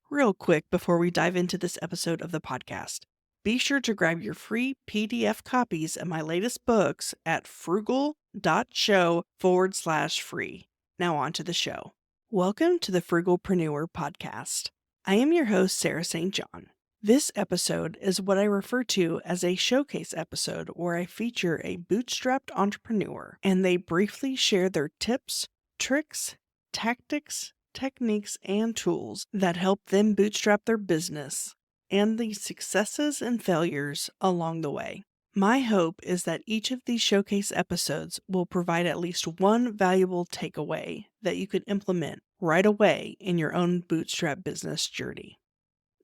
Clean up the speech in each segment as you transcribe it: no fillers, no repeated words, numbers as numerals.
Real quick before we dive into this episode of the podcast, be sure to grab your free PDF copies of my latest books at frugal.show/free. Now on to the show. Welcome to the Frugalpreneur podcast. I am your host, Sarah St. John. This episode is what I refer to as a showcase episode where I feature a bootstrapped entrepreneur and they briefly share their tips, tricks, tactics, techniques, and tools that help them bootstrap their business and the successes and failures along the way. My hope is that each of these showcase episodes will provide at least one valuable takeaway that you could implement right away in your own bootstrap business journey.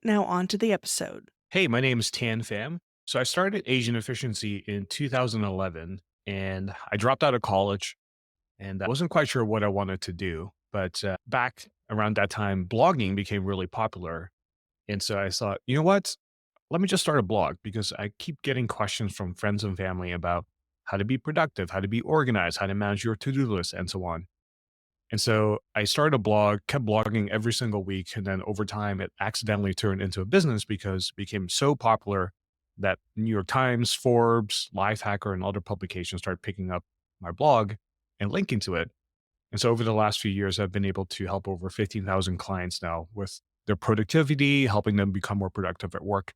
Now on to the episode. Hey, my name is Pham. So I started Asian Efficiency in 2011 and I dropped out of college and I wasn't quite sure what I wanted to do. But back around that time, blogging became really popular. And so I thought, you know what? Let me just start a blog because I keep getting questions from friends and family about how to be productive, how to be organized, how to manage your to do list, and so on. And so I started a blog, kept blogging every single week. And then over time, it accidentally turned into a business because it became so popular that New York Times, Forbes, Lifehacker, and other publications started picking up my blog and linking to it. And so over the last few years, I've been able to help over 15,000 clients now with their productivity, helping them become more productive at work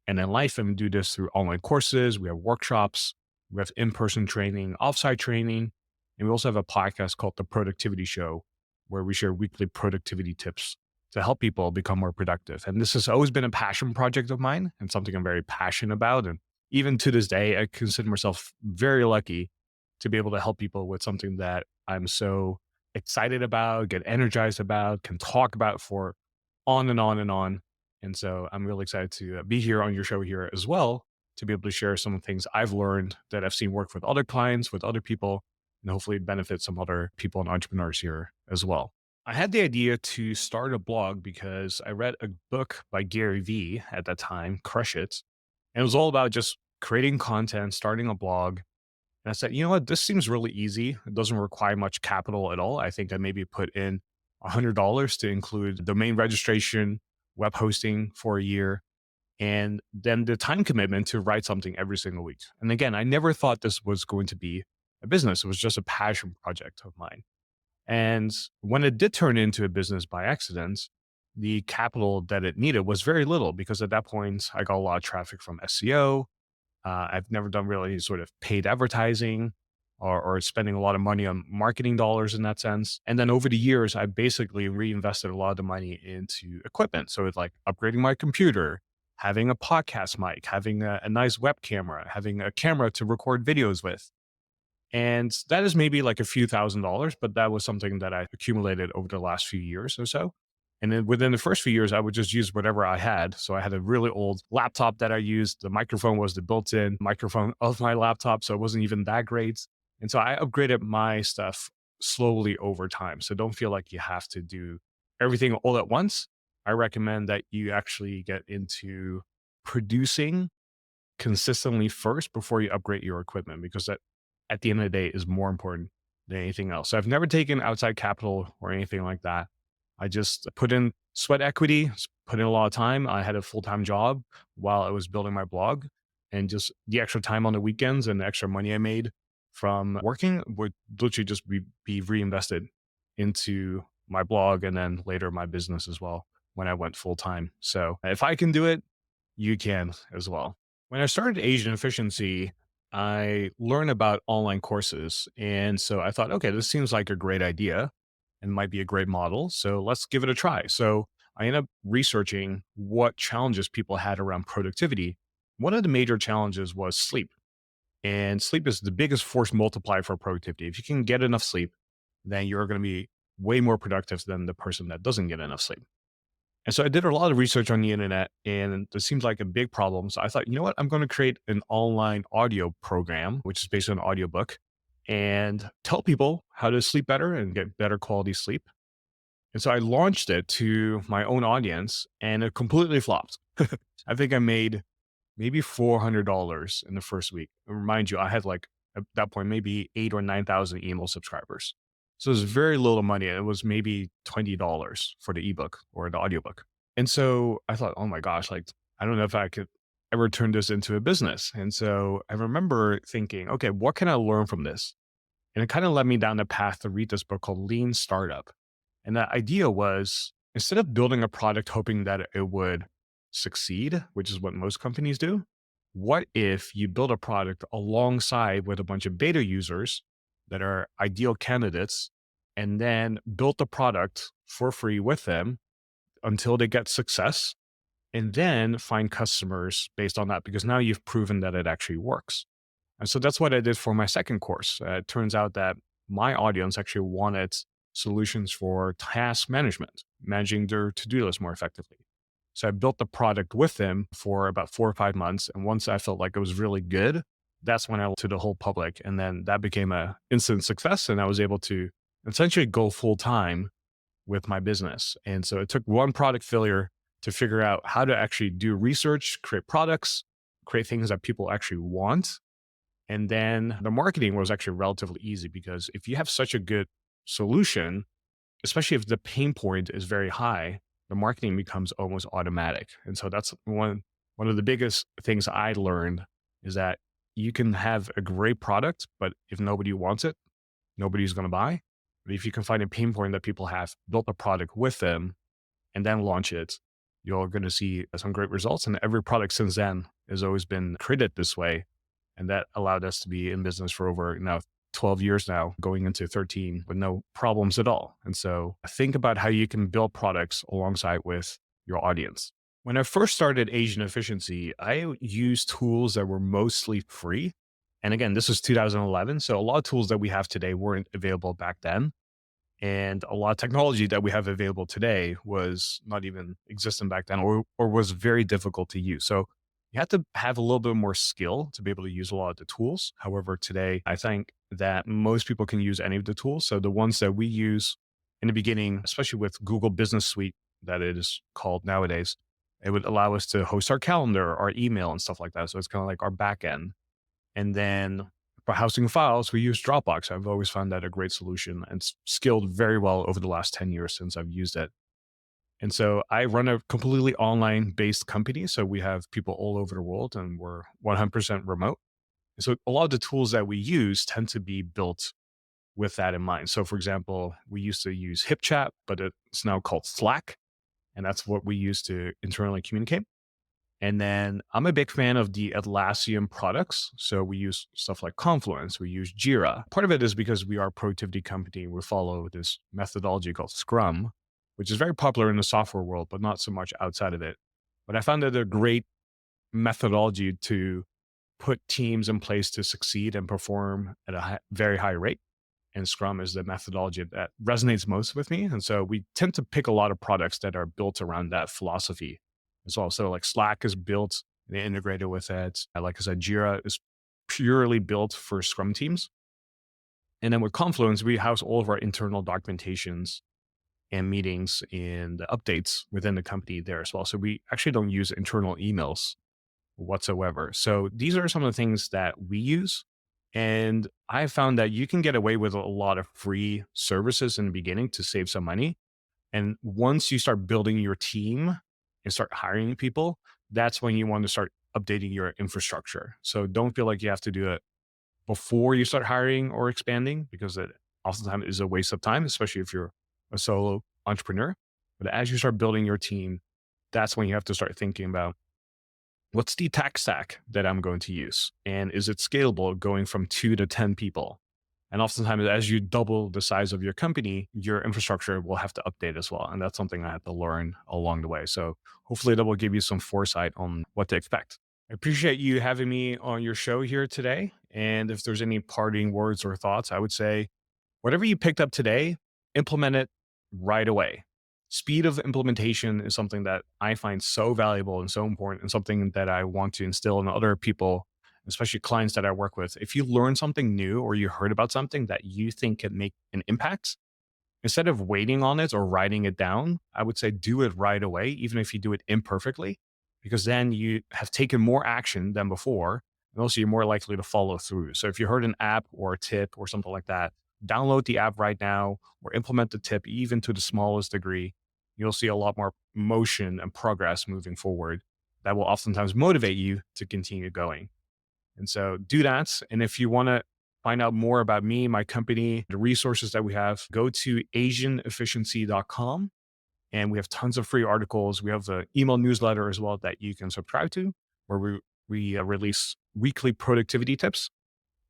and in life. And we do this through online courses. We have workshops, we have in-person training, offsite training, and we also have a podcast called The Productivity Show, where we share weekly productivity tips to help people become more productive. And this has always been a passion project of mine and something I'm very passionate about. And even to this day, I consider myself very lucky to be able to help people with something that I'm so excited about, get energized about, can talk about for on and on and on. And so I'm really excited to be here on your show here as well to be able to share some of the things I've learned that I've seen work with other clients, with other people, and hopefully benefit some other people and entrepreneurs here as well. I had the idea to start a blog because I read a book by Gary Vee at that time, Crush It. And it was all about just creating content, starting a blog. And I said, you know what, this seems really easy. It doesn't require much capital at all. I think I maybe put in $100 to include domain registration, web hosting for a year, and then the time commitment to write something every single week. And again, I never thought this was going to be a business. It was just a passion project of mine. And when it did turn into a business by accident, the capital that it needed was very little because at that point, I got a lot of traffic from SEO. I've never done really sort of paid advertising or spending a lot of money on marketing dollars in that sense. And then over the years, I basically reinvested a lot of the money into equipment. So it's like upgrading my computer, having a podcast mic, having a nice web camera, having a camera to record videos with. And that is maybe like a few $1,000s, but that was something that I accumulated over the last few years or so. And then within the first few years, I would just use whatever I had. So I had a really old laptop that I used. The microphone was the built in microphone of my laptop. So it wasn't even that great. And so I upgraded my stuff slowly over time. So don't feel like you have to do everything all at once. I recommend that you actually get into producing consistently first before you upgrade your equipment because that at the end of the day is more important than anything else. So I've never taken outside capital or anything like that. I just put in sweat equity, put in a lot of time. I had a full-time job while I was building my blog and just the extra time on the weekends and the extra money I made from working would literally just be reinvested into my blog and then later my business as well when I went full time. So if I can do it, you can as well. When I started Asian Efficiency, I learned about online courses. And so I thought, okay, this seems like a great idea and might be a great model. So let's give it a try. So I ended up researching what challenges people had around productivity. One of the major challenges was sleep. And sleep is the biggest force multiplier for productivity. If you can get enough sleep, then you're going to be way more productive than the person that doesn't get enough sleep. And so I did a lot of research on the internet and it seems like a big problem. So I thought, you know what? I'm going to create an online audio program, which is based on an audiobook and tell people how to sleep better and get better quality sleep. And so I launched it to my own audience and it completely flopped. I think I made maybe $400 in the first week. And remind you, I had like at that point, maybe 8 or 9,000 email subscribers. So it was very little money. It was maybe $20 for the ebook or the audiobook. And so I thought, oh my gosh, like, I don't know if I could ever turn this into a business. And so I remember thinking, okay, what can I learn from this? And it kind of led me down the path to read this book called Lean Startup. And the idea was instead of building a product hoping that it would succeed, which is what most companies do, what if you build a product alongside with a bunch of beta users that are ideal candidates and then build the product for free with them until they get success and then find customers based on that because now you've proven that it actually works. And so that's what I did for my second course. It turns out that my audience actually wanted solutions for task management, managing their to do list more effectively. So I built the product with them for about 4 or 5 months. And once I felt like it was really good, that's when I went to the whole public. And then that became a instant success. And I was able to essentially go full time with my business. And so it took one product failure to figure out how to actually do research, create products, create things that people actually want. And then the marketing was actually relatively easy because if you have such a good solution, especially if the pain point is very high, the marketing becomes almost automatic. And so that's one of the biggest things I learned is that you can have a great product, but if nobody wants it, nobody's going to buy. But if you can find a pain point that people have, built a product with them, and then launch it, you're going to see some great results. And every product since then has always been created this way. And that allowed us to be in business for over now 12 years now, going into 13 with no problems at all. And so think about how you can build products alongside with your audience. When I first started Asian Efficiency, I used tools that were mostly free. And again, this was 2011. So a lot of tools that we have today weren't available back then. And a lot of technology that we have available today was not even existent back then or was very difficult to use. So you have to have a little bit more skill to be able to use a lot of the tools. However, today, I think that most people can use any of the tools. So the ones that we use in the beginning, especially with Google Business Suite, that it is called nowadays, it would allow us to host our calendar, our email, and stuff like that. So it's kind of like our back end. And then for housing files, we use Dropbox. I've always found that a great solution and it's scaled very well over the last 10 years since I've used it. And so I run a completely online based company. So we have people all over the world and we're 100% remote. So a lot of the tools that we use tend to be built with that in mind. So for example, we used to use HipChat, but it's now called Slack. And that's what we use to internally communicate. And then I'm a big fan of the Atlassian products. So we use stuff like Confluence, we use Jira. Part of it is because we are a productivity company. We follow this methodology called Scrum, which is very popular in the software world, but not so much outside of it. But I found that a great methodology to put teams in place to succeed and perform at a very high rate. And Scrum is the methodology that resonates most with me. And so we tend to pick a lot of products that are built around that philosophy as well. So like Slack is built and integrated with it. Like I said, Jira is purely built for Scrum teams. And then with Confluence, we house all of our internal documentations and meetings and updates within the company there as well. So we actually don't use internal emails whatsoever. So these are some of the things that we use. And I found that you can get away with a lot of free services in the beginning to save some money. And once you start building your team and start hiring people, that's when you want to start updating your infrastructure. So don't feel like you have to do it before you start hiring or expanding because it oftentimes is a waste of time, especially if you're a solo entrepreneur. But as you start building your team, that's when you have to start thinking about what's the tech stack that I'm going to use? And is it scalable going from 2 to 10 people? And oftentimes, as you double the size of your company, your infrastructure will have to update as well. And that's something I had to learn along the way. So hopefully that will give you some foresight on what to expect. I appreciate you having me on your show here today. And if there's any parting words or thoughts, I would say whatever you picked up today, implement it right away. Speed of implementation is something that I find so valuable and so important and something that I want to instill in other people, especially clients that I work with. If you learn something new or you heard about something that you think can make an impact, instead of waiting on it or writing it down, I would say do it right away, even if you do it imperfectly, because then you have taken more action than before. And also, you're more likely to follow through. So, if you heard an app or a tip or something like that, download the app right now or implement the tip even to the smallest degree. you'll see a lot more motion and progress moving forward that will oftentimes motivate you to continue going. And so do that. And if you want to find out more about me, my company, the resources that we have, go to asianefficiency.com. And we have tons of free articles. We have the email newsletter as well that you can subscribe to, where we release weekly productivity tips.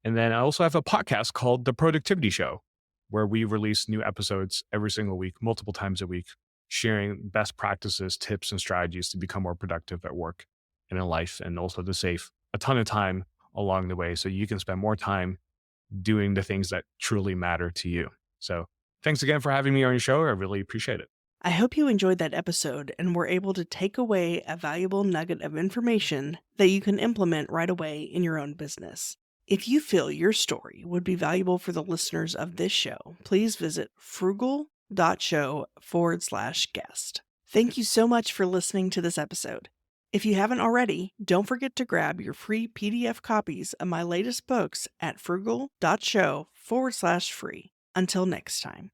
And then I also have a podcast called The Productivity Show, where we release new episodes every single week, multiple times a week, sharing best practices, tips, and strategies to become more productive at work and in life, and also to save a ton of time along the way so you can spend more time doing the things that truly matter to you. So thanks again for having me on your show. I really appreciate it. I hope you enjoyed that episode and were able to take away a valuable nugget of information that you can implement right away in your own business. If you feel your story would be valuable for the listeners of this show, please visit frugal.show/guest. Thank you so much for listening to this episode. If you haven't already, don't forget to grab your free PDF copies of my latest books at frugal.show/free. Until next time.